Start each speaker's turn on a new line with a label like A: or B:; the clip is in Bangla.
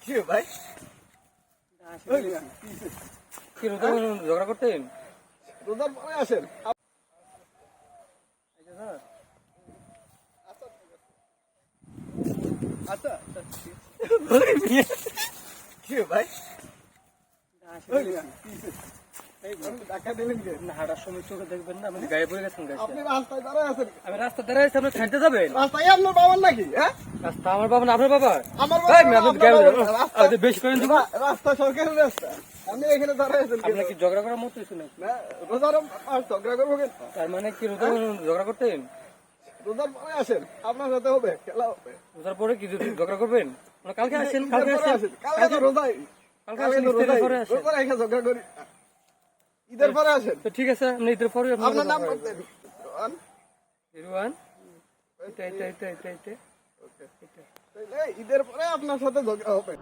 A: কি ভাই কি ঝগড়া করতেন?
B: রোজার পরে আসেন। আচ্ছা
A: কি ভাই
B: ধাক্কা দিলেন কে?
A: হাঁটার সময় চোখে দেখবেন না, মানে গায়ে পড়ে গেছেন।
B: আপনি রাস্তায় দাঁড়ায় আছেন।
A: আমি রাস্তা দাঁড়ায় আছি, আপনি ছাড়তে যাবেন?
B: রাস্তায় আপনার বাবার নাকি? হ্যাঁ,
A: রাস্তা আমার বাবা না আপনার বাবা?
B: আমার
A: ভাই,
B: বাবা,
A: আপনি
B: আপনার
A: গায়ে
B: বাবা।
A: পড়ে-
B: রাস্তা-
A: বেশি করেন দেবো।
B: রাস্তা সরকারের রাস্তা, আপনি এখানে দাঁড়ায় আছেন কেন?
A: আপনার কি ঝগড়া করার মতো কিছু নাকি?
B: না, রোজার আর ঝগড়া করবো কেন?
A: তার মানে কি ঝগড়া করতেন?
B: রোজার পরে আসেন, আপনার সাথে হবে, খেলা হবে।
A: রোজার পরে কি ঝগড়া করবেন? মানে কালকে আসেন,
B: ঈদের
A: কালকে
B: পরে
A: আসেন,
B: আসেন। কালকে তো রোজাই।
A: কালকে
B: কালকে
A: আসেন,
B: তো
A: ঈদের
B: রোজাই।
A: পরে আসেন।
B: রোজার এখানে ঝগড়া করি। ঈদের পরে আসেন।
A: তো ঠিক আছে, আপনি ঈদের পরে
B: আপনার নাম করতেন?
A: রোহান, এটা।
B: ঈদের পরে আপনার সাথে ঝগড়া হবে।